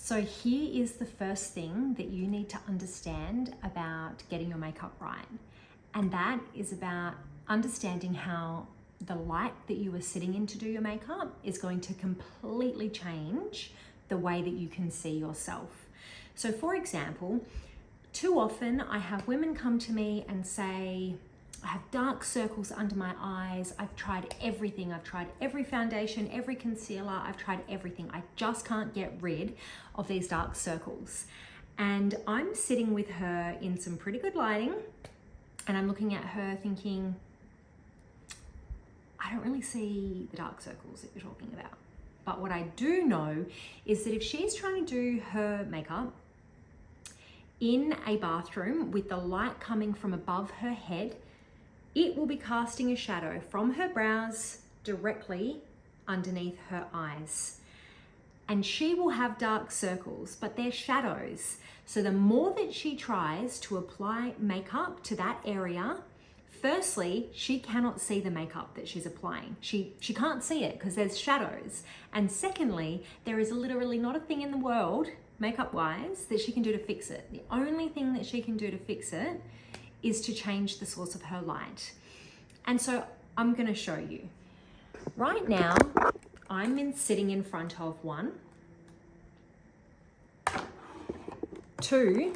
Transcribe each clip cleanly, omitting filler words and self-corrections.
So here is the first thing that you need to understand about getting your makeup right. And that is about understanding how the light that you are sitting in to do your makeup is going to completely change the way that you can see yourself. So for example, too often I have women come to me and say, I have dark circles under my eyes. I've tried everything. I've tried every foundation, every concealer. I've tried everything. I just can't get rid of these dark circles. And I'm sitting with her in some pretty good lighting, and I'm looking at her thinking, I don't really see the dark circles that you're talking about. But what I do know is that if she's trying to do her makeup in a bathroom with the light coming from above her head, it will be casting a shadow from her brows directly underneath her eyes. And she will have dark circles, but they're shadows. So the more that she tries to apply makeup to that area, firstly, she cannot see the makeup that she's applying. She can't see it because there's shadows. And secondly, there is literally not a thing in the world, makeup-wise, that she can do to fix it. The only thing that she can do to fix it is to change the source of her light. And so I'm gonna show you. Right now, I'm sitting in front of 1, 2,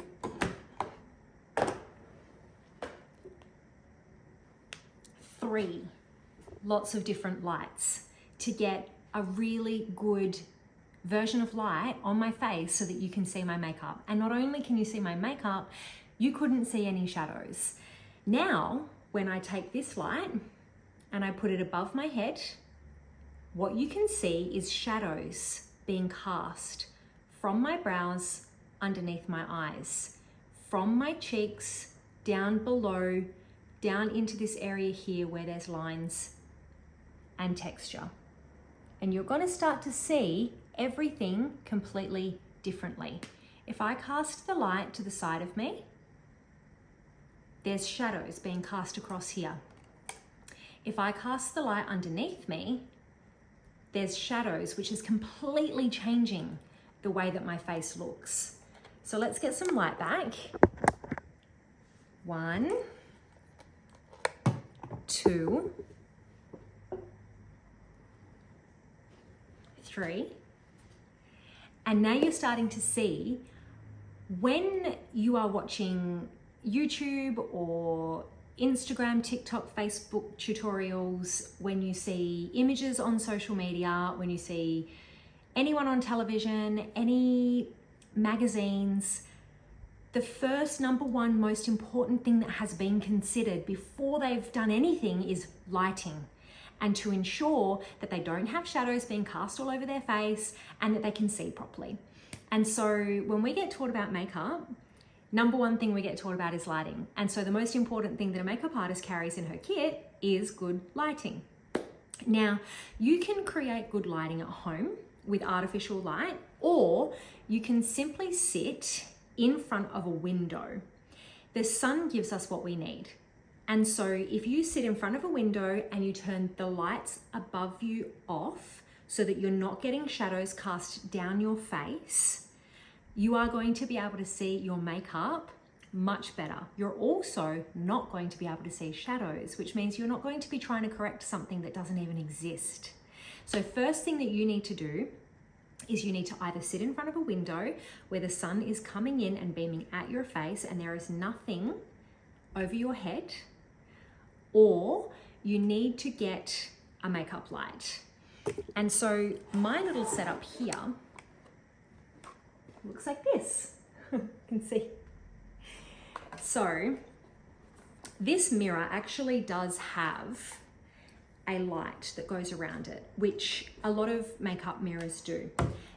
3, lots of different lights to get a really good version of light on my face so that you can see my makeup. And not only can you see my makeup, you couldn't see any shadows. Now, when I take this light and I put it above my head, what you can see is shadows being cast from my brows underneath my eyes, from my cheeks down below, down into this area here where there's lines and texture. And you're going to start to see everything completely differently. If I cast the light to the side of me, there's shadows being cast across here. If I cast the light underneath me, there's shadows, which is completely changing the way that my face looks. So let's get some light back. 1, 2, 3. And now you're starting to see when you are watching YouTube or Instagram, TikTok, Facebook tutorials, when you see images on social media, when you see anyone on television, any magazines, the first number one most important thing that has been considered before they've done anything is lighting, and to ensure that they don't have shadows being cast all over their face and that they can see properly. And so when we get taught about makeup, number one thing we get taught about is lighting. And so the most important thing that a makeup artist carries in her kit is good lighting. Now, you can create good lighting at home with artificial light, or you can simply sit in front of a window. The sun gives us what we need. And so if you sit in front of a window and you turn the lights above you off so that you're not getting shadows cast down your face, you are going to be able to see your makeup much better. You're also not going to be able to see shadows, which means you're not going to be trying to correct something that doesn't even exist. So first thing that you need to do is you need to either sit in front of a window where the sun is coming in and beaming at your face and there is nothing over your head, or you need to get a makeup light. And so my little setup here looks like this. You can see. So this mirror actually does have a light that goes around it, which a lot of makeup mirrors do.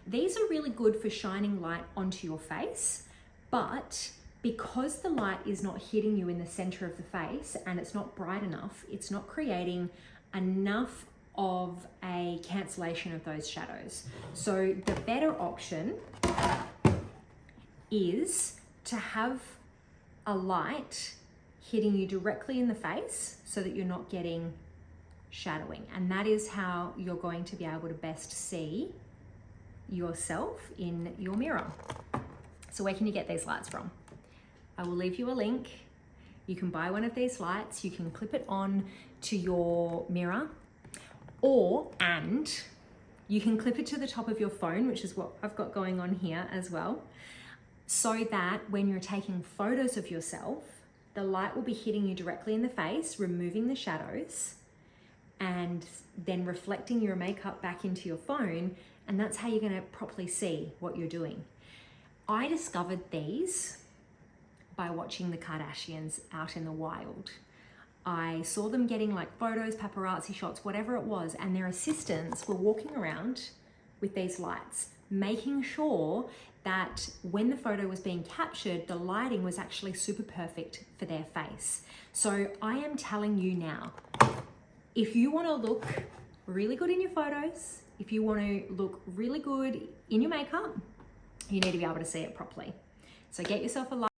These are really good for shining light onto your face, but because the light is not hitting you in the center of the face and it's not bright enough, it's not creating enough of a cancellation of those shadows. So the better option is to have a light hitting you directly in the face so that you're not getting shadowing. And that is how you're going to be able to best see yourself in your mirror. So where can you get these lights from? I will leave you a link. You can buy one of these lights, you can clip it on to your mirror, and you can clip it to the top of your phone, which is what I've got going on here as well, so that when you're taking photos of yourself, the light will be hitting you directly in the face, removing the shadows, and then reflecting your makeup back into your phone, and that's how you're gonna properly see what you're doing. I discovered these by watching the Kardashians out in the wild. I saw them getting like photos, paparazzi shots, whatever it was, and their assistants were walking around with these lights, making sure that when the photo was being captured, the lighting was actually super perfect for their face. So I am telling you now, if you want to look really good in your photos, if you want to look really good in your makeup, you need to be able to see it properly. So get yourself a light.